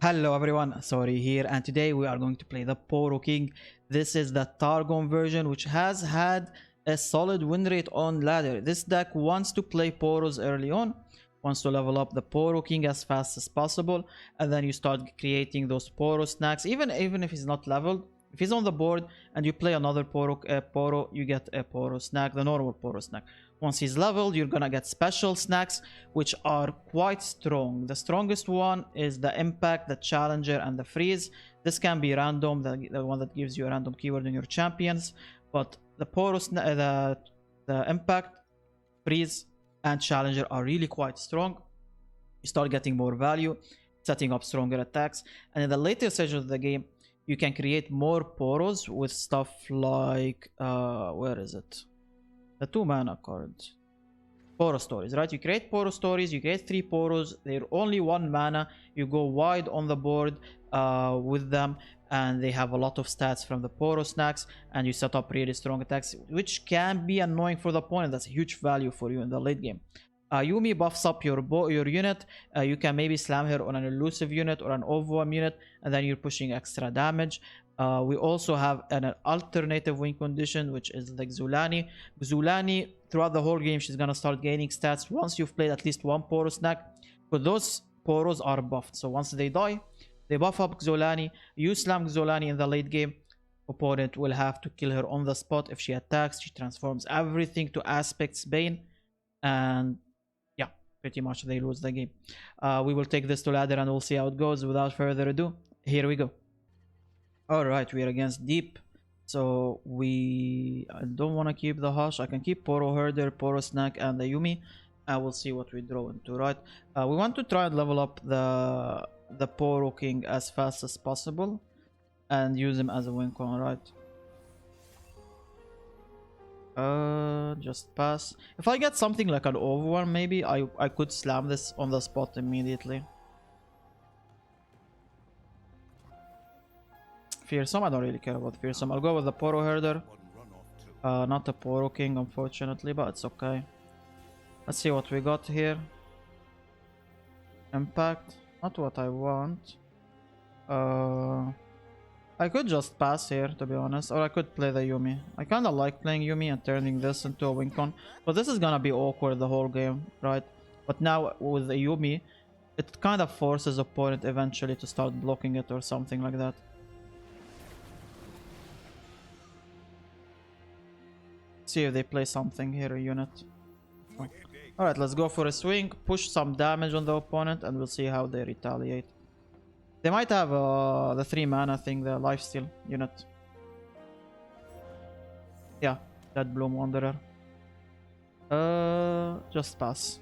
Hello everyone, Sorry here, and today we are going to play the Poro King. This is the Targon version, which has had a solid win rate on ladder. This deck wants to play Poros early on, wants to level up the Poro King as fast as possible, and then you start creating those Poro snacks. Even if he's not leveled, if he's on the board and you play another Poro, you get a Poro snack, the normal Poro snack. Once he's leveled, you're gonna get special snacks, which are quite strong. The strongest one is the Impact, the Challenger, and the Freeze. This can be random, the one that gives you a random keyword in your champions. But the the Impact, Freeze, and Challenger are really quite strong. You start getting more value, setting up stronger attacks. And in the later stage of the game, you can create more Poros with stuff like... where is it? The 2 mana cards. Poro stories, right? You create Poro stories, you create 3 Poros, they're only 1 mana, you go wide on the board with them, and they have a lot of stats from the Poro snacks, and you set up really strong attacks, which can be annoying for the opponent. That's a huge value for you in the late game. Yumi buffs up your unit. You can maybe slam her on an elusive unit or an overwhelm unit, and then you're pushing extra damage. We also have an alternative win condition, which is the Xolaani. Xolaani, throughout the whole game, she's going to start gaining stats once you've played at least 1 Poro snack. But those Poros are buffed. So once they die, they buff up Xolaani. You slam Xolaani in the late game. Opponent will have to kill her on the spot. If she attacks, she transforms everything to Aspect's Bane. And yeah, pretty much they lose the game. We will take this to ladder and we'll see how it goes. Without further ado, here we go. Alright, we are against Deep. So I don't want to keep the Hush. I can keep Poro Herder, Poro Snack, and the Yumi. And we'll see what we draw into, right? We want to try and level up the Poro King as fast as possible. And use him as a win con, right? Just pass. If I get something like an overwhelm, maybe I could slam this on the spot immediately. Fearsome, I don't really care about Fearsome. I'll go with the Poro Herder. Not the Poro King, unfortunately, but it's okay. Let's see what we got here. Impact, not what I want. I could just pass here, to be honest, or I could play the Yumi. I kind of like playing Yumi and turning this into a win con, but this is gonna be awkward the whole game, right? But now with the Yumi, it kind of forces opponent eventually to start blocking it or something like that. See if they play something here, a unit. Oh. Alright, let's go for a swing, push some damage on the opponent, and we'll see how they retaliate. They might have the 3 mana thing, the lifesteal unit. Yeah, that Bloom Wanderer. Just pass.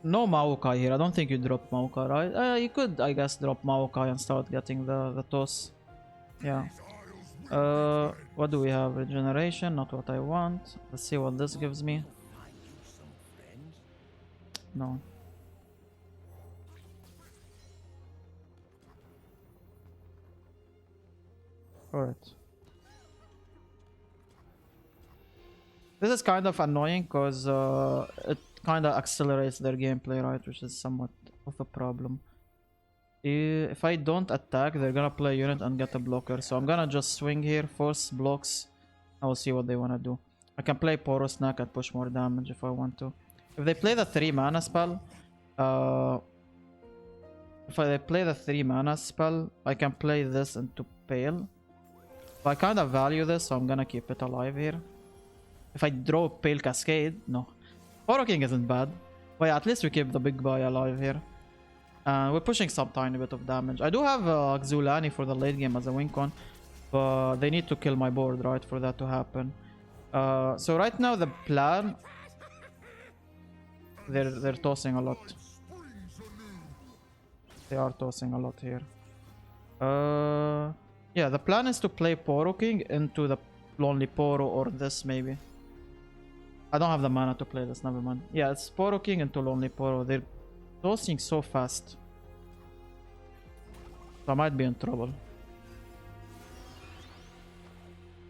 No Maokai here. I don't think you drop Maokai, right? You could, I guess, drop Maokai and start getting the toss. Yeah. What do we have? Regeneration, not what I want. Let's see what this gives me. No. Alright. This is kind of annoying because it kind of accelerates their gameplay, right? Which is somewhat of a problem. If I don't attack, they're gonna play a unit and get a blocker. So I'm gonna just swing here, force blocks. I will see what they wanna do. I can play Poro Snack and push more damage if I want to. If they play the 3 mana spell, I can play this into Pale. But I kind of value this, so I'm gonna keep it alive here. If I draw Pale Cascade, no. Poro King isn't bad. But yeah, at least we keep the big boy alive here. We're pushing some tiny bit of damage. I do have Xolaani for the late game as a win con, but they need to kill my board, right, for that to happen. So right now the plan, they're tossing a lot. They are tossing a lot here. Yeah, the plan is to play Poro King into the Lonely Poro or this maybe. I don't have the mana to play this, never mind. Yeah, it's Poro King into Lonely Poro. They're tossing so fast. So I might be in trouble.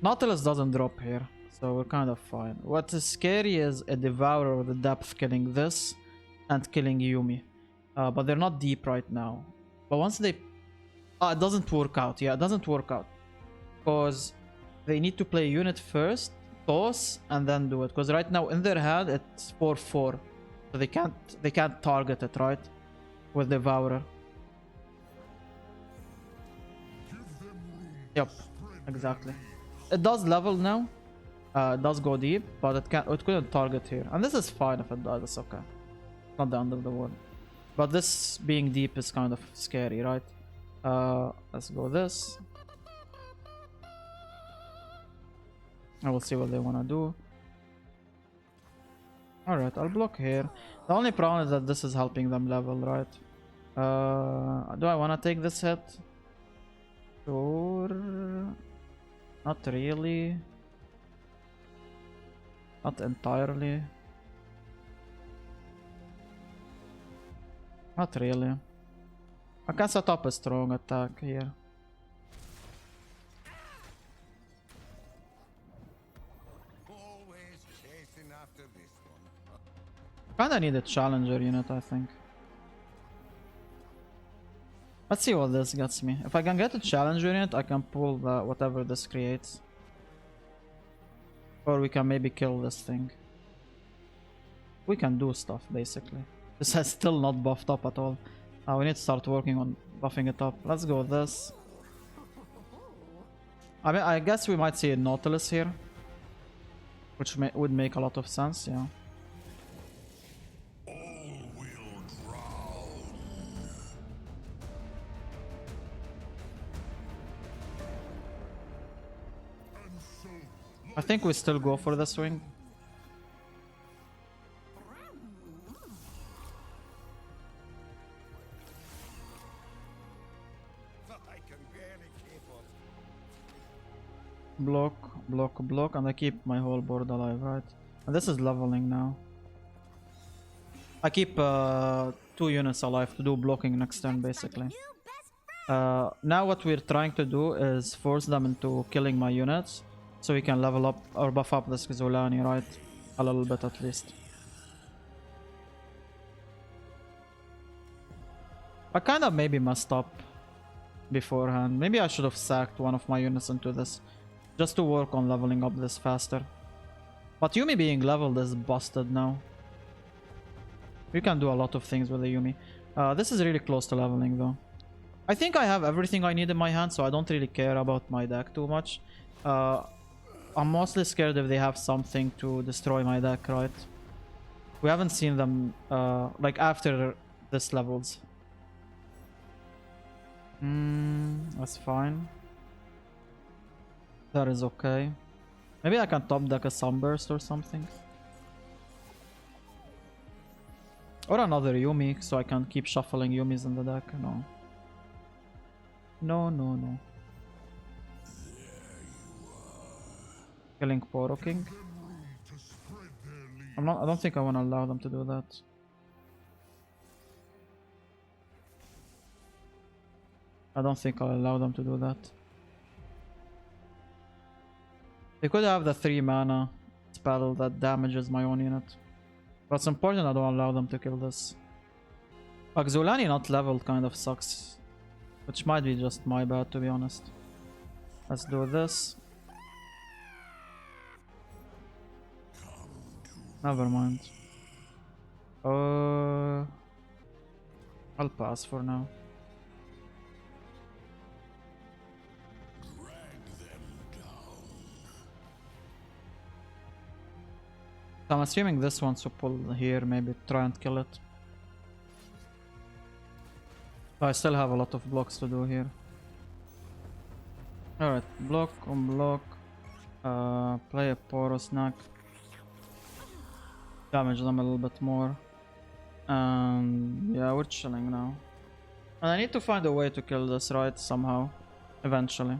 Nautilus doesn't drop here, so we're kind of fine. What is scary is a Devourer of the Depth killing this, and killing Yumi. But they're not deep right now. But once they... it doesn't work out. Yeah, it doesn't work out. Because they need to play unit first, toss, and then do it. Because right now in their hand it's 4-4. So they can't target it, right? With Devourer. Yep, exactly. It does level now. It does go deep, but it couldn't target here. And this is fine if it does, it's okay. Not the end of the world. But this being deep is kind of scary, right? Let's go this. I will see what they want to do. Alright, I'll block here. The only problem is that this is helping them level, right? Do I want to take this hit? Sure. Not really. Not entirely. Not really. I can set up a strong attack here. Kinda need a challenger unit, I think. Let's see what this gets me. If I can get a challenger unit, I can pull whatever this creates. Or we can maybe kill this thing. We can do stuff, basically. This is still not buffed up at all. We need to start working on buffing it up. Let's go with this. I mean, I guess we might see a Nautilus here. Which would make a lot of sense, yeah. I think we still go for the swing. Block, block, block, and I keep my whole board alive, right? And this is leveling now. I keep 2 units alive to do blocking next turn, basically. Now what we're trying to do is force them into killing my units. So we can level up or buff up this Xolaani, right? A little bit at least. I kind of maybe messed up beforehand. Maybe I should have sacked one of my units into this. Just to work on leveling up this faster. But Yumi being leveled is busted now. You can do a lot of things with the Yumi. This is really close to leveling though. I think I have everything I need in my hand, so I don't really care about my deck too much. I'm mostly scared if they have something to destroy my deck, right? We haven't seen them like after this levels. That's fine. That is okay. Maybe I can top deck a Sunburst or something. Or another Yumi, so I can keep shuffling Yumis in the deck. No. No, no, no. Killing Poro King. I don't think I want to allow them to do that. I don't think I'll allow them to do that. They could have the 3 mana spell that damages my own unit. But it's important I don't allow them to kill this. Xolaani not leveled kind of sucks. Which might be just my bad, to be honest. Let's do this. Never mind. I'll pass for now. So I'm assuming this wants to pull here, maybe try and kill it. But I still have a lot of blocks to do here. Alright, block on block. Play a Poro snack. Damage them a little bit more. And yeah, we're chilling now. And I need to find a way to kill this, right? Somehow. Eventually.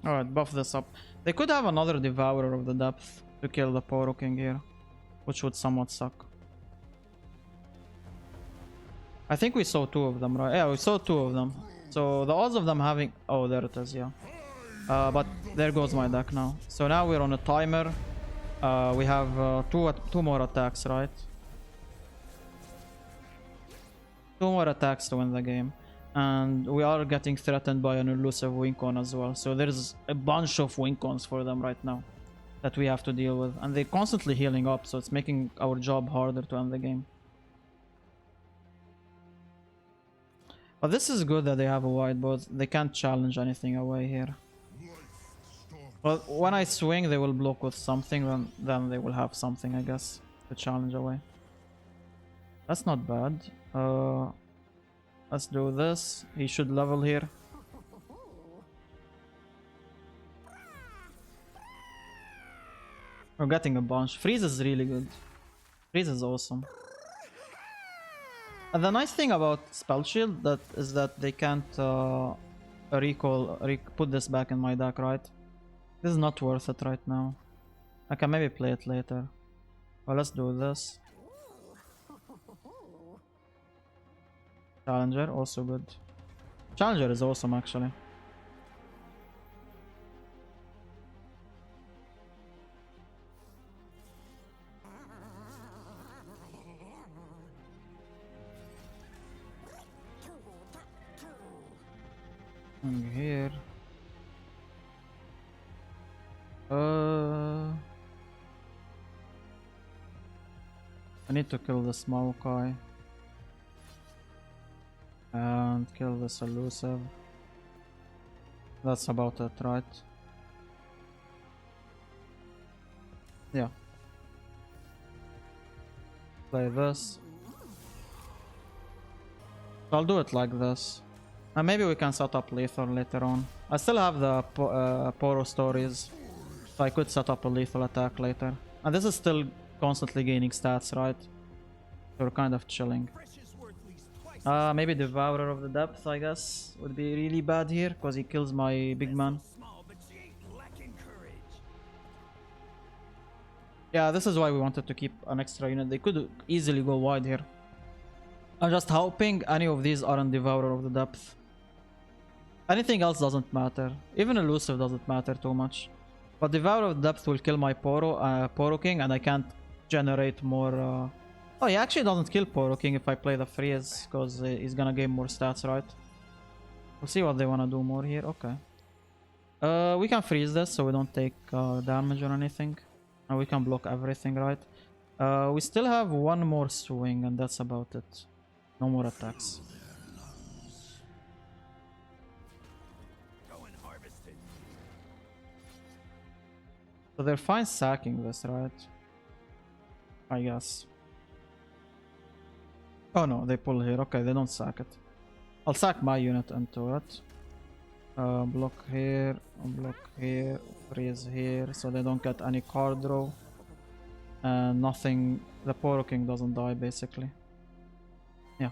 Alright, buff this up. They could have another Devourer of the Depth to kill the Poro King here, which would somewhat suck. I think we saw two of them, right? Yeah, we saw two of them. So the odds of them having... Oh, there it is, yeah. But there goes my deck now. So now we're on a timer. We have two more attacks, right? Two more attacks to win the game. And we are getting threatened by an elusive Wincon as well. So there's a bunch of Wincons for them right now that we have to deal with. And they're constantly healing up, so it's making our job harder to end the game. But this is good that they have a wide board. They can't challenge anything away here. Well, when I swing, they will block with something, then they will have something, I guess, to challenge away. That's not bad. Let's do this. He should level here. We're getting a bunch. Freeze is really good. Freeze is awesome. And the nice thing about Spell Shield is that they can't put this back in my deck, right? This is not worth it right now. I can maybe play it later. Well, let's do this. Challenger, also good. Challenger is awesome, actually. And here. I need to kill this Maokai. And kill this elusive. That's about it, right? Yeah. Play this. So I'll do it like this. And maybe we can set up lethal later on. I still have the Poro stories. So I could set up a lethal attack later. And this is still constantly gaining stats, right? So we're kind of chilling. Maybe Devourer of the Depth, I guess, would be really bad here, because he kills my big man. Yeah, this is why we wanted to keep an extra unit. They could easily go wide here. I'm just hoping any of these aren't Devourer of the Depth. Anything else doesn't matter. Even Elusive doesn't matter too much. But Devourer of the Depth will kill my Poro King, and I can't generate more... Oh, he actually doesn't kill Poro King if I play the freeze, because he's gonna gain more stats, right? We'll see what they wanna do more here. Okay. We can freeze this so we don't take damage or anything. And we can block everything, right? We still have one more swing, and that's about it. No more attacks. So they're fine sacking this, right? I guess. Oh no, they pull here. Okay, they don't sack it. I'll sack my unit into it. Block here, freeze here, so they don't get any card draw. And nothing, the Poro King doesn't die basically. Yeah.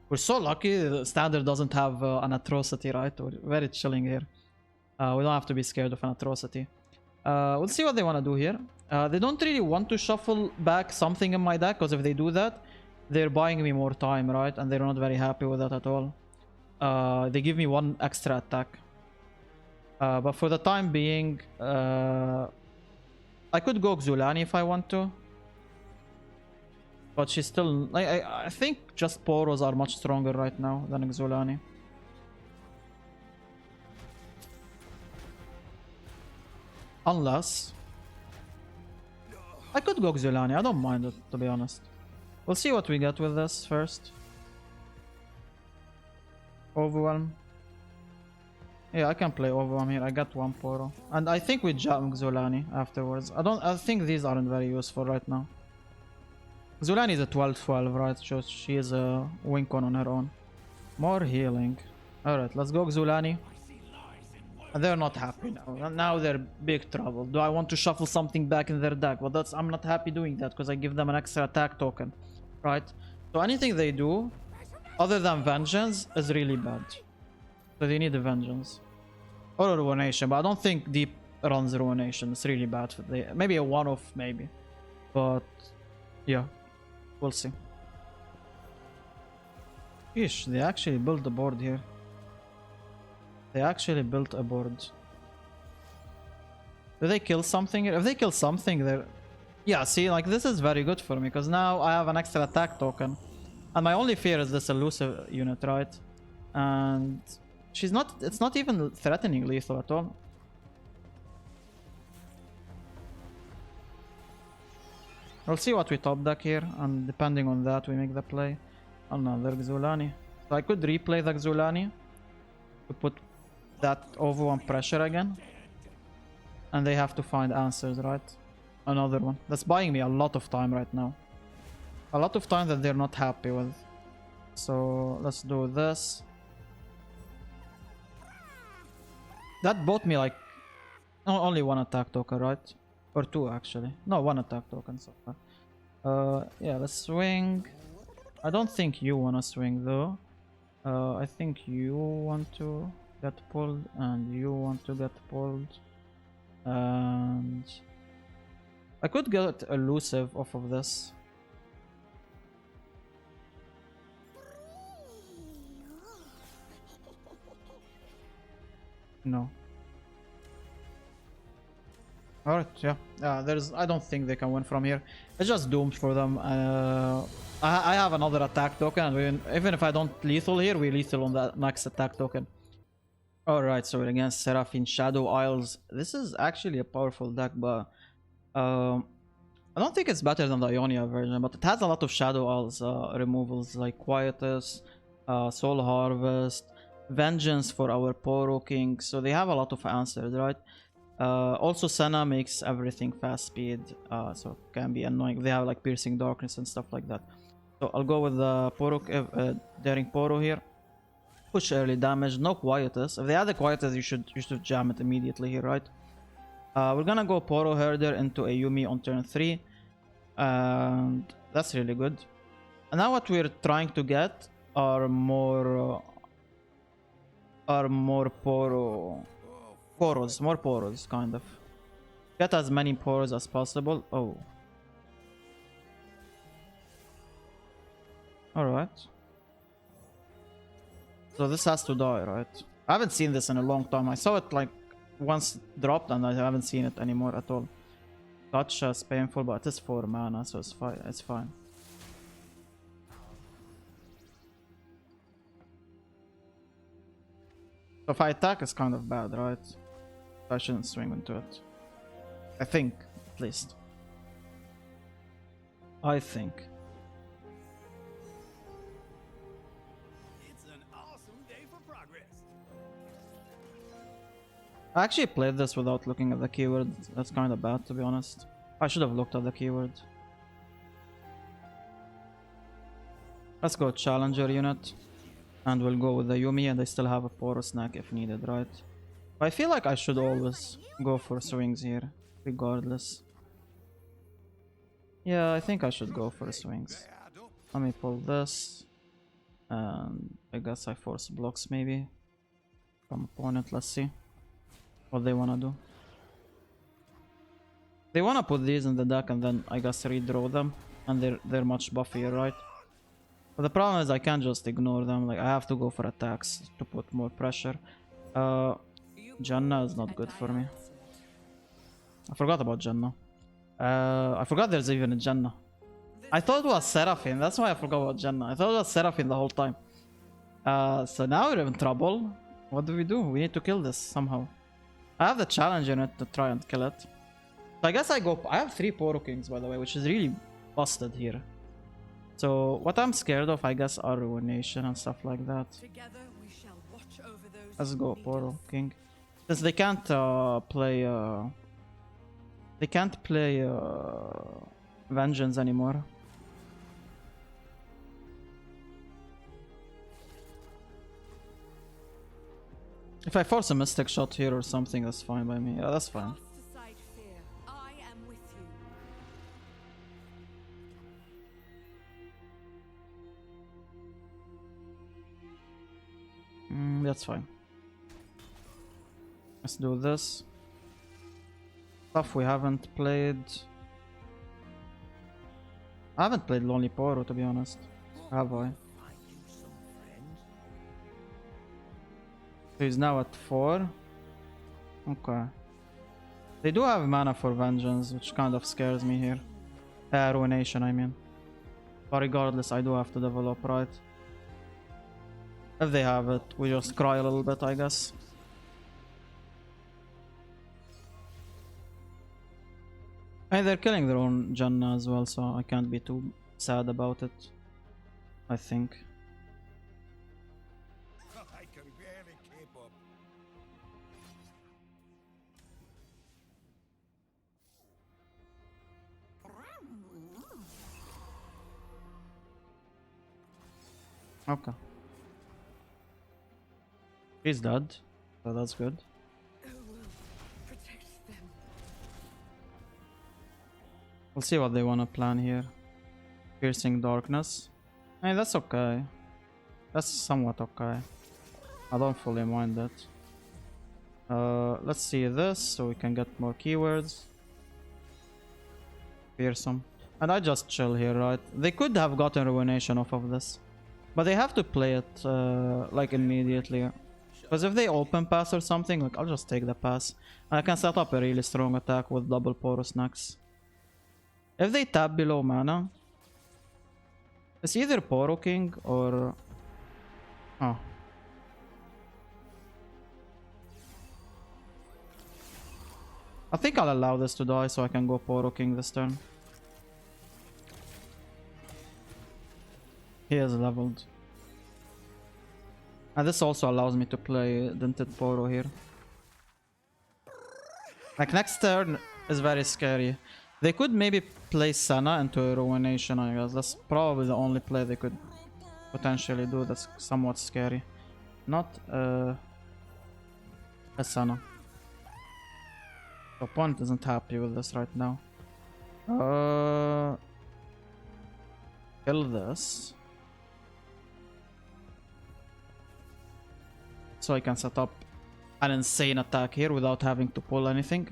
We're so lucky the standard doesn't have an atrocity, right? We're very chilling here. We don't have to be scared of an atrocity. We'll see what they want to do here. They don't really want to shuffle back something in my deck, because if they do that, they're buying me more time, right? And they're not very happy with that at all. They give me one extra attack. But for the time being, I could go Xolaani if I want to. But she's still... I think just Poros are much stronger right now than Xolaani. Unless... I could go Xolaani, I don't mind it, to be honest. We'll see what we get with this first. Overwhelm. Yeah, I can play Overwhelm here. I got one Poro. And I think we jump Xolaani afterwards. I think these aren't very useful right now. Xolaani is a 12-12, right? So she is a Wincon on her own. More healing. Alright, let's go Xolaani. And they're not happy now. Now they're big trouble. Do I want to shuffle something back in their deck? Well, I'm not happy doing that, because I give them an extra attack token. Right? So anything they do, other than Vengeance, is really bad. So they need a Vengeance. Or a Ruination, but I don't think Deep runs Ruination. It's really bad. Maybe a one-off, maybe. But, yeah. We'll see. Ish, they actually built a board here. They actually built a board. Do they kill something here? If they kill something, they're... Yeah, see, like, this is very good for me, because now I have an extra attack token. And my only fear is this elusive unit, right? And she's not... It's not even threatening lethal at all. We'll see what we top deck here, and depending on that, we make the play. Another Xolaani. So I could replay the Xolaani to put that over on pressure again. And they have to find answers, right? Another one. That's buying me a lot of time right now. A lot of time that they're not happy with. So let's do this. That bought me like only one attack token, right? Or two actually. No, one attack token so far. Yeah, let's swing. I don't think you wanna swing though. I think you want to get pulled and you want to get pulled. And I could get elusive off of this. No. Alright, yeah. I don't think they can win from here. It's just doomed for them. I have another attack token, and even if I don't lethal here, we lethal on that next attack token. Alright, so we're against Seraphine Shadow Isles. This is actually a powerful deck, but I don't think it's better than the Ionia version, but it has a lot of Shadow Isles removals like Quietus, Soul Harvest, Vengeance for our Poro King, so they have a lot of answers, right? Also Senna makes everything fast speed, so it can be annoying. They have like Piercing Darkness and stuff like that. So I'll go with the Poro, Daring Poro here. Push early damage, no Quietus. If they had the Quietus, you should jam it immediately here, right? We're gonna go Poro Herder into a Yumi on turn 3. And that's really good. And now what we're trying to get are more Poros, more Poros, kind of. Get as many Poros as possible. Oh. Alright. So this has to die, right? I haven't seen this in a long time. I saw it like once dropped and I haven't seen it anymore at all. Touch is painful, but it is 4 mana, so it's fine. It's fine. So if I attack, it's kind of bad, right? I shouldn't swing into it. I think, at least. I think. It's an awesome day for progress. I actually played this without looking at the keyword. That's kind of bad, to be honest. I should have looked at the keyword. Let's go Challenger unit. And we'll go with the Yumi, and I still have a Poro snack if needed, right? But I feel like I should always go for swings here, regardless. Yeah, I think I should go for swings. Let me pull this. And I guess I force blocks maybe. From opponent, let's see what they wanna do. They wanna put these in the deck and then I guess redraw them. And they're much buffier, right? But the problem is I can't just ignore them. Like I have to go for attacks to put more pressure. Janna is not good for me. I forgot about Janna. I forgot there's even a Janna. I thought it was Seraphine. That's why I forgot about Janna. I thought it was Seraphine the whole time. So now we're in trouble. What do? We need to kill this somehow. I have the challenge unit to try and kill it. So I guess I go... I have 3 Poro Kings, by the way, which is really busted here. So what I'm scared of, I guess, are Ruination and stuff like that. We shall watch over those. Let's go Poro King. Since they can't play... They can't play Vengeance anymore. If I force a Mystic Shot here or something, that's fine by me. Yeah, that's fine. That's fine. Let's do this. Stuff we haven't played. I haven't played Lonely Poro, to be honest. Have I? So he's now at 4. Okay. They do have mana for Vengeance, which kind of scares me here. Ruination, I mean. But regardless, I do have to develop, right? If they have it, we just cry a little bit, I guess. And they're killing their own Janna as well, so I can't be too sad about it. I think. I can barely keep up. Okay. He's dead, so that's good. Who will protect them? We'll see what they want to plan here. Piercing Darkness. I mean, that's okay. That's somewhat okay. I don't fully mind that. Let's see this so we can get more keywords. Fearsome. And I just chill here, right? They could have gotten Ruination off of this. But they have to play it like immediately. Because if they open pass or something, like I'll just take the pass. And I can set up a really strong attack with double Poros next. If they tap below mana, it's either Poro King or... Oh. I think I'll allow this to die so I can go Poro King this turn. He is leveled. And this also allows me to play Dented Poro here. Like next turn is very scary. They could maybe play Senna into a Ruination, I guess. That's probably the only play they could potentially do that's somewhat scary. Not a Senna. The opponent isn't happy with this right now. Kill this. So I can set up an insane attack here without having to pull anything.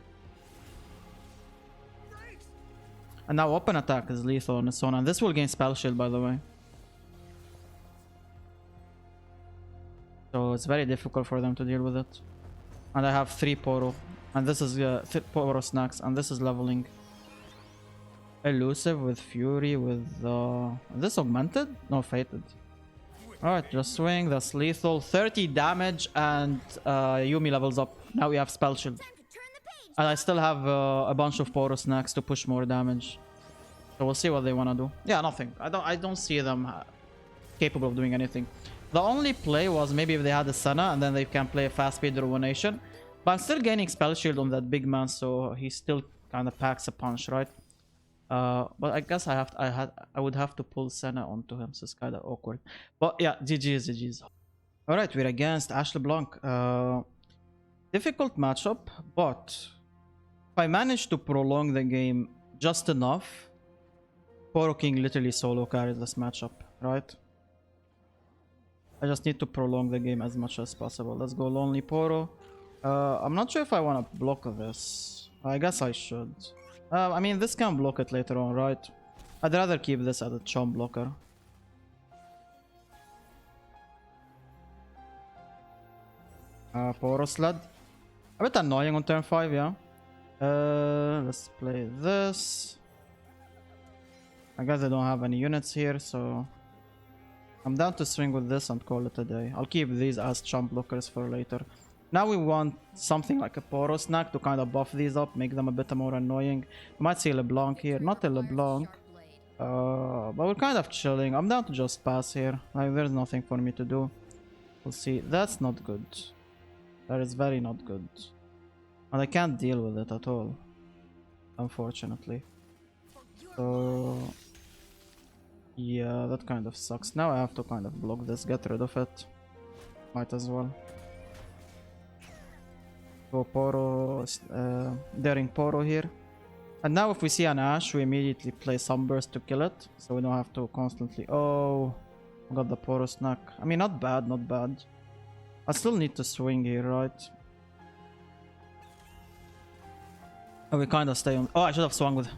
And now open attack is lethal on its own, and this will gain spell shield, by the way. So it's very difficult for them to deal with it. And I have 3 Poro, and this is Poro snacks, and this is leveling. Elusive with Fury with this augmented? No, fated. Alright, just swing, that's lethal. 30 damage and Yumi levels up. Now we have spell shield. And I still have a bunch of Poro snacks to push more damage. So we'll see what they want to do. Yeah, nothing. I don't see them capable of doing anything. The only play was maybe if they had a Senna and then they can play a fast speed Ruination. But I'm still gaining spell shield on that big man, so he still kind of packs a punch, right? But I guess I would have to pull Senna onto him, so it's kind of awkward. But yeah, GG's, GG's. Alright, we're against Ashley Blanc. Difficult matchup, but if I manage to prolong the game just enough, Poro King literally solo carries this matchup, right? I just need to prolong the game as much as possible. Let's go Lonely Poro. I'm not sure if I want to block this. I guess I should. I mean, this can block it later on, right? I'd rather keep this as a chump blocker. Poro Sled. A bit annoying on turn 5, yeah. Let's play this. I guess I don't have any units here, so I'm down to swing with this and call it a day. I'll keep these as chump blockers for later. Now we want something like a Poro snack to kind of buff these up, make them a bit more annoying. We might see a LeBlanc here, not a LeBlanc. But we're kind of chilling. I'm down to just pass here. Like, there's nothing for me to do. We'll see. That's not good. That is very not good. And I can't deal with it at all, unfortunately. So yeah, that kind of sucks. Now I have to kind of block this, get rid of it. Might as well. Go Poro, daring Poro here. And now if we see an Ash, we immediately play Sunburst to kill it. So we don't have to constantly... Oh, I got the Poro snack. I mean, not bad, not bad. I still need to swing here, right? Oh, we kind of stay on... Oh, I should have swung with...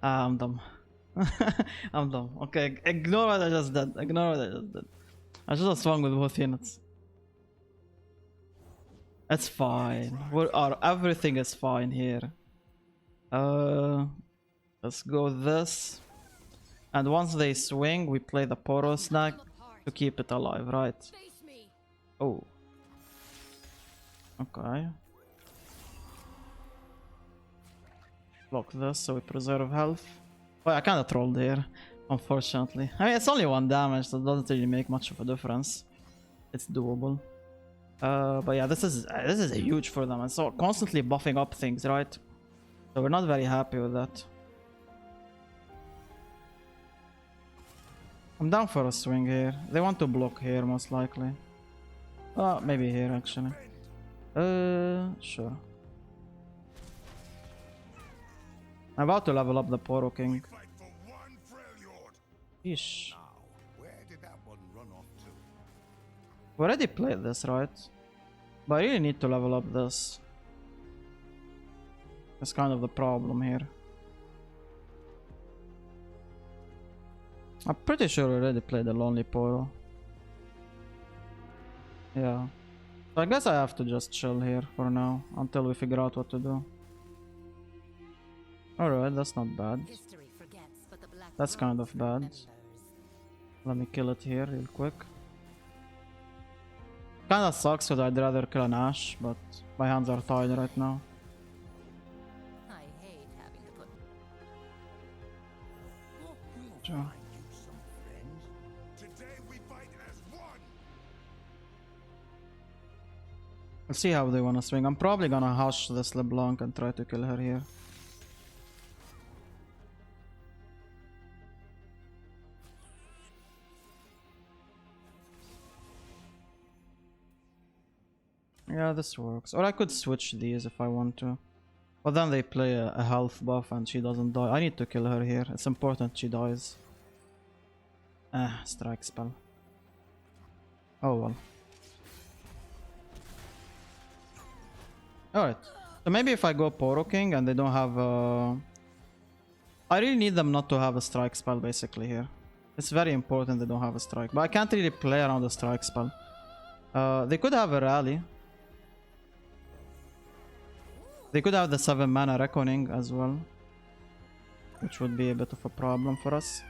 Ah, I'm dumb. I'm dumb. Okay, ignore what I just did. Ignore what I just did. I should have swung with both units. It's fine. Everything is fine here. Let's go this. And once they swing, we play the Poro snack to keep it alive, right? Face me. Oh. Okay. Block this so we preserve health. Oh, I kinda trolled here, unfortunately. I mean, it's only 1 damage, so it doesn't really make much of a difference. It's doable. But yeah, this is huge for them. And so constantly buffing up things, right? So we're not very happy with that. I'm down for a swing here. They want to block here, most likely. Maybe here, actually. Sure. I'm about to level up the Poro King. Fight for one Freljord. Yeesh. Now, where did that one run off to? We already played this, right? But I really need to level up this. That's kind of the problem here. I'm pretty sure we already played the Lonely Poro. Yeah. So I guess I have to just chill here for now until we figure out what to do. Alright, that's not bad. History forgets, but the black That's kind rose of bad. remembers. Let me kill it here real quick. Kinda sucks because I'd rather kill an Ash, but my hands are tied right now. I hate having to put. Sure. Find you some friends. Today we fight as one. Let's see how they wanna swing. I'm probably gonna hush this LeBlanc and try to kill her here. Yeah, this works. Or I could switch these if I want to. But then they play a health buff and she doesn't die. I need to kill her here. It's important she dies. Strike spell. Oh well. Alright. So maybe if I go Poro King and they don't have I really need them not to have a strike spell basically here. It's very important they don't have a strike. But I can't really play around the strike spell. They could have a rally. They could have the 7 mana Reckoning as well, which would be a bit of a problem for us.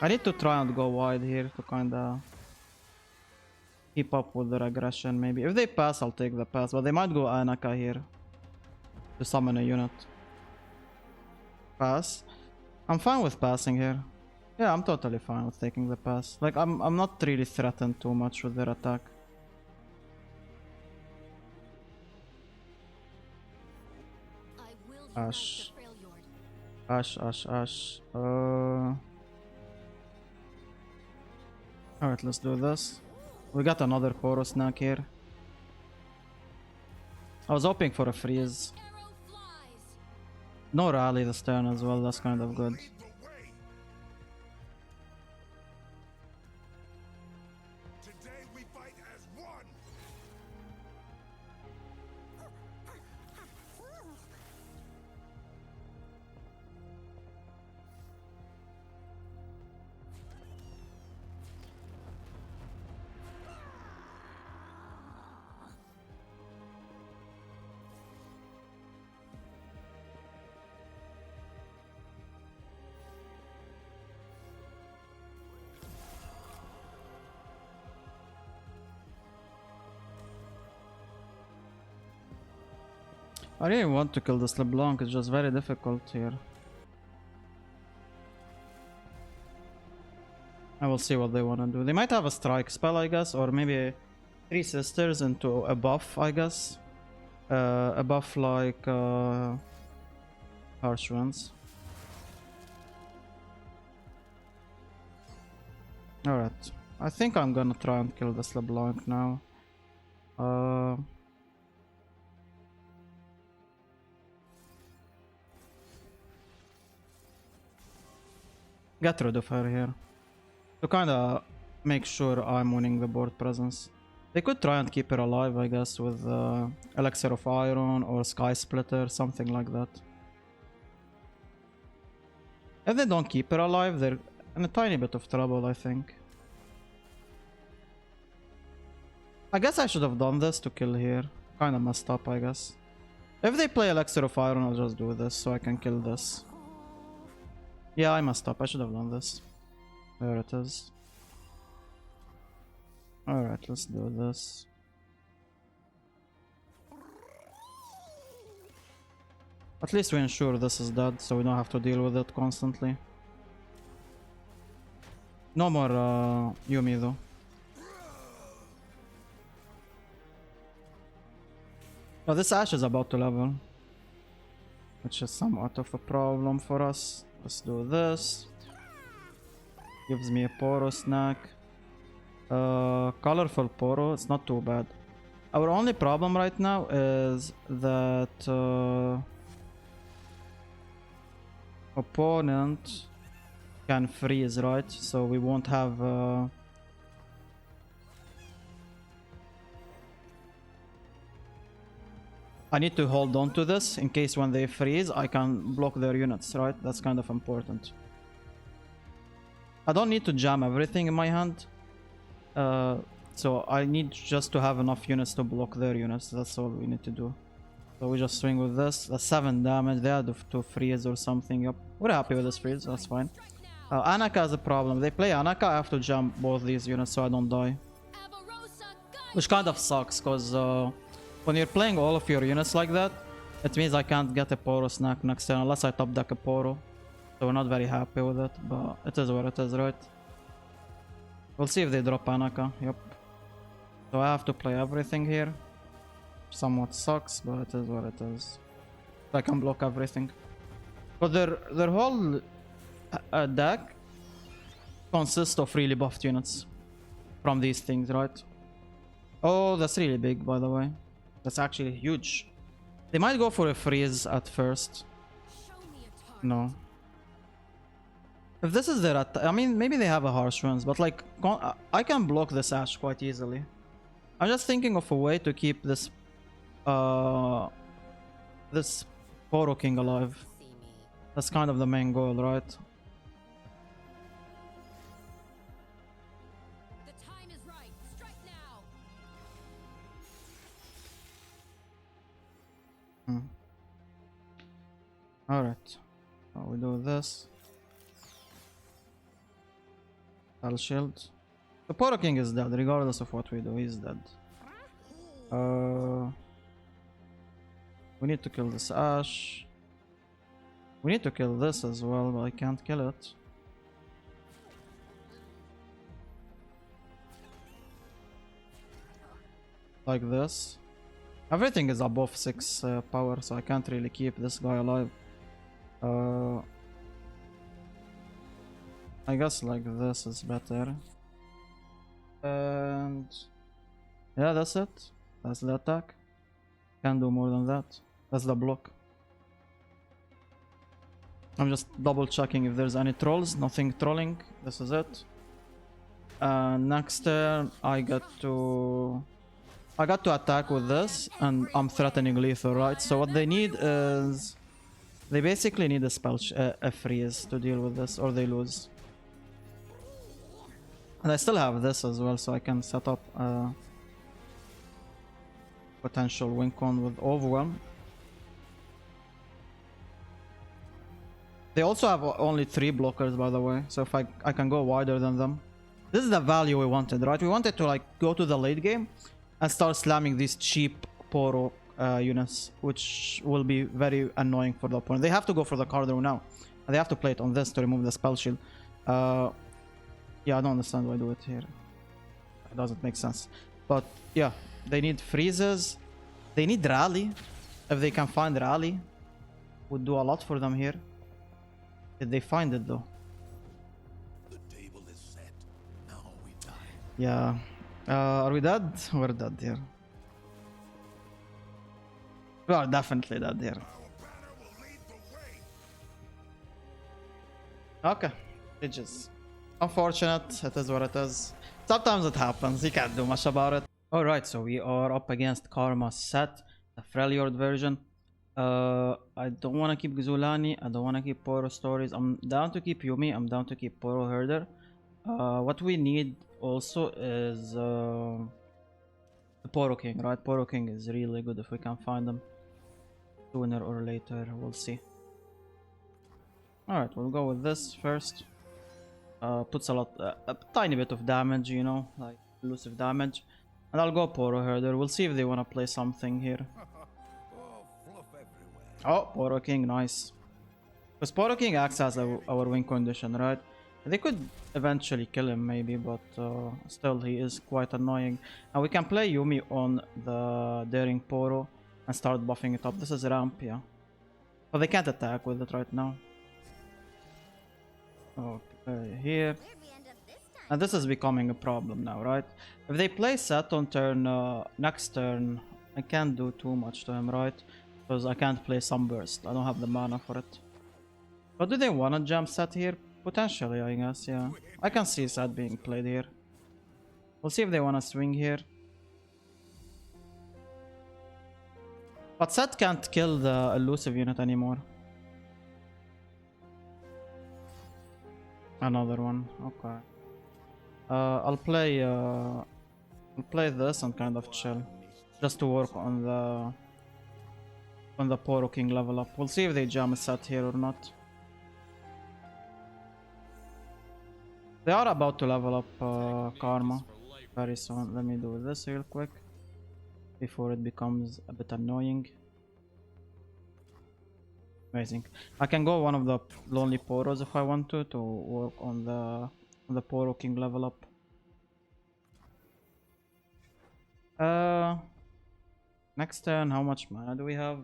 I need to try and go wide here to kinda keep up with their aggression maybe. If they pass, I'll take the pass, but they might go Anaka here to summon a unit. Pass. I'm fine with passing here. Yeah, I'm totally fine with taking the pass. Like, I'm not really threatened too much with their attack. I will Ash. unite the Freljord. Ash. Alright, let's do this. We got another Poro snack here. I was hoping for a freeze. Arrow flies. No rally this turn as well, that's kind of good. Lead the way. Today we fight as one. I really want to kill this LeBlanc, it's just very difficult here. I will see what they want to do. They might have a strike spell, I guess, or maybe 3 sisters into a buff, I guess. A buff like Harsh Winds. Alright. I think I'm gonna try and kill this LeBlanc now. Get rid of her here. To kinda make sure I'm winning the board presence. They could try and keep her alive, I guess, with Elixir of Iron or Sky Splitter, something like that. If they don't keep it alive, they're in a tiny bit of trouble, I think. I guess I should have done this to kill here. Kinda messed up, I guess. If they play Elixir of Iron, I'll just do this so I can kill this. Yeah, I messed up. I should have done this. There it is. Alright, let's do this. At least we ensure this is dead, so we don't have to deal with it constantly. No more Yumi though. Oh, this Ashe is about to level, which is somewhat of a problem for us. Let's do this. Gives me a Poro snack. Colorful Poro, it's not too bad. Our only problem right now is that opponent can freeze, right? So we won't have I need to hold on to this in case when they freeze I can block their units, right? That's kind of important. I don't need to jam everything in my hand, so I need just to have enough units to block their units. That's all we need to do. So we just swing with this. That's 7 damage. They had to freeze or something. Yep. We're happy with this freeze. That's fine. Anaka has a problem. They play Anaka. I have to jump both these units so I don't die. Which kind of sucks because when you're playing all of your units like that, it means I can't get a Poro snack next turn unless I top deck a Poro. So we're not very happy with it, but it is what it is, right? We'll see if they drop Anaka. Yep. So I have to play everything here. Somewhat sucks, but it is what it is. I can block everything. But their whole deck consists of really buffed units from these things, right? Oh, that's really big, by the way. That's actually huge. They might go for a freeze at first. No. If this is their attack, I mean, maybe they have a harsh runes, but like, I can block this Ashe quite easily. I'm just thinking of a way to keep this this Poro King alive. That's kind of the main goal, right? The time is right. Strike now. Alright. So we do this. I'll shield. The Poro King is dead, regardless of what we do, he's dead. We need to kill this Ashe. We need to kill this as well, but I can't kill it. Like this. Everything is above 6 power, so I can't really keep this guy alive. I guess like this is better. And yeah, that's it. That's the attack. Can't do more than that. That's the block. I'm just double checking if there's any trolls. Nothing trolling. This is it. Next turn I got to attack with this, and I'm threatening lethal, right? So what they need is they basically need a spell a freeze to deal with this, or they lose. And I still have this as well, so I can set up potential win con with overwhelm. They also have only 3 blockers, by the way, so if I can go wider than them. This is the value we wanted, right? We wanted to like go to the late game and start slamming these cheap Poro units, which will be very annoying for the opponent. They have to go for the Cardo now. And they have to play it on this to remove the spell shield. Yeah, I don't understand why I do it here. It doesn't make sense. But yeah, they need freezes. They need rally. If they can find rally, would do a lot for them here. Did they find it though? The table is set. Now we die. Yeah. Are we dead? We're dead here. We are definitely dead here. Our banner will lead the way. Okay. Bitches. Unfortunate. It is what it is. Sometimes it happens. You can't do much about it. Alright, so we are up against Karma's set, the Freljord version. I I don't want to keep Xolaani. I don't want to keep Poro Stories. I'm down to keep Yumi. I'm down to keep Poro Herder. What we need also is the Poro King, right? Poro King is really good if we can find them sooner or later. We'll see. Alright, we'll go with this first. Puts a tiny bit of damage, you know, like elusive damage. And I'll go Poro Herder. We'll see if they want to play something here. Oh, fluff everywhere. Oh, Poro King, nice. Because Poro King acts as our win condition, right? They could eventually kill him maybe, but still he is quite annoying. And we can play Yumi on the Daring Poro and start buffing it up. This is ramp, yeah. But they can't attack with it right now. Okay, here. Where'd we end up this time? And this is becoming a problem now, right? If they play Set on turn, next turn, I can't do too much to him, right? Because I can't play Sunburst. I don't have the mana for it. But do they want to jump Set here? Potentially, I guess, yeah. I can see Set being played here. We'll see if they want to swing here. But Set can't kill the elusive unit anymore. Another one, okay. I'll play this and kind of chill, just to work on the Poro King level up. We'll see if they jam a Set here or not. They are about to level up Karma very soon. Let me do this real quick before it becomes a bit annoying. Amazing. I can go one of the lonely Poros if I want to work on the Poro King level up. Next turn, how much mana do we have?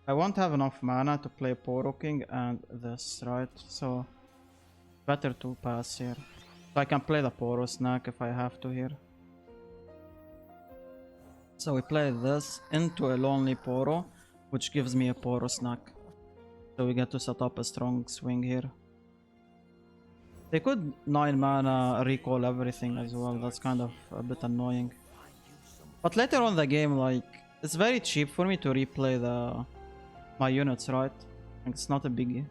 I won't have enough mana to play Poro King and this, right? So better to pass here. So I can play the Poro snack if I have to here. So we play this into a lonely Poro, which gives me a Poro snack. So we get to set up a strong swing here. They could 9 mana recall everything as well. That's kind of a bit annoying. But later on the game, like, it's very cheap for me to replay my units, right? Like, it's not a biggie.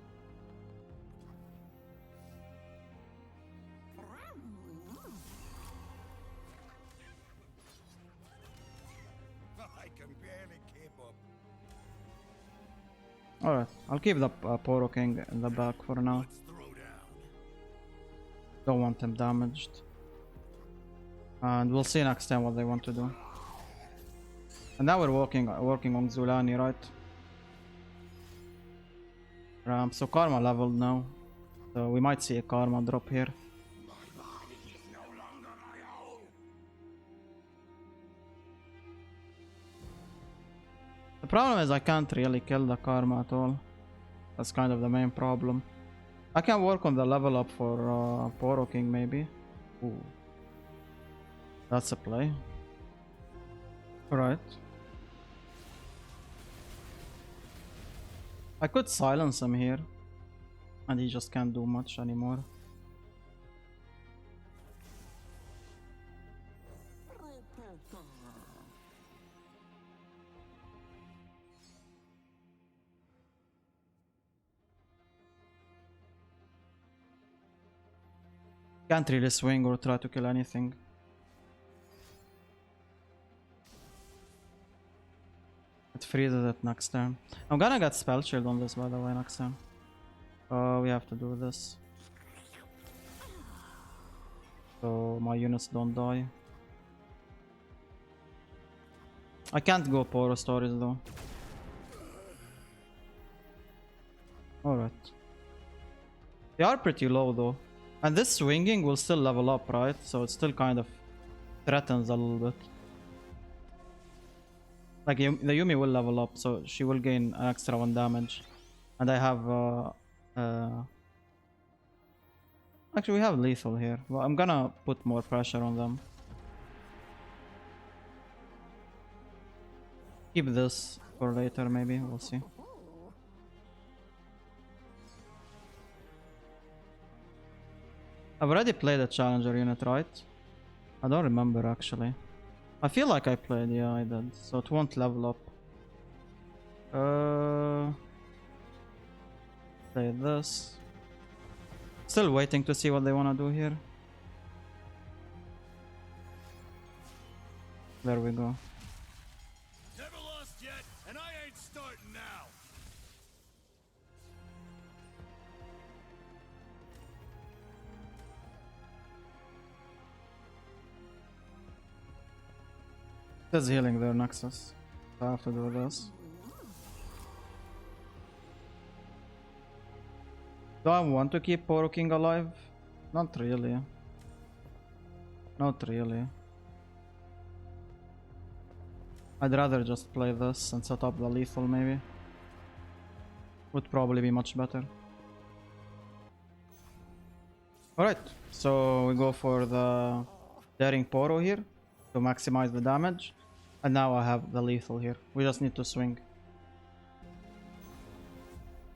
I can barely keep up. Alright, I'll keep the Poro King in the back for now. Let's throw down. Don't want him damaged. And we'll see next time what they want to do. And now we're working on Xolaani, right? So Karma leveled now. So we might see a Karma drop here. The problem is I can't really kill the Karma at all. That's kind of the main problem. I can work on the level up for Poro King maybe. Ooh. That's a play. Alright. I could silence him here. And he just can't do much anymore. Can't really swing or try to kill anything. It freezes it next time. I'm gonna get spell shield on this by the way next time. We have to do this. So my units don't die. I can't go Poro Stories though. Alright. They are pretty low though. And this swinging will still level up, right? So it still kind of threatens a little bit. Like the Yumi will level up, so she will gain an extra 1 damage. And I have actually we have lethal here. Well, I'm gonna put more pressure on them. Keep this for later maybe, we'll see. I've already played a challenger unit, right? I don't remember actually. I feel like I played, yeah I did. So it won't level up. Play this. Still waiting to see what they want to do here. There we go. Never lost yet, and I ain't starting now. There's healing there, Nexus. I have to do this. Do I want to keep Poro King alive? Not really. Not really. I'd rather just play this and set up the lethal maybe. Would probably be much better. Alright, so we go for the Daring Poro here to maximize the damage. And now I have the lethal here. We just need to swing.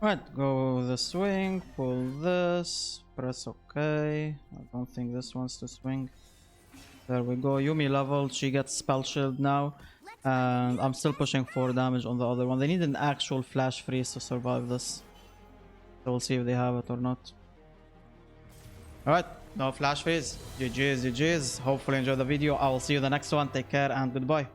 Alright, go the swing, pull this, press OK. I don't think this wants to swing. There we go. Yumi leveled, she gets spell shield now. And I'm still pushing 4 damage on the other one. They need an actual flash freeze to survive this. So we'll see if they have it or not. Alright, no flash freeze. GG's, GG's. Hopefully enjoy the video. I will see you in the next one. Take care and goodbye.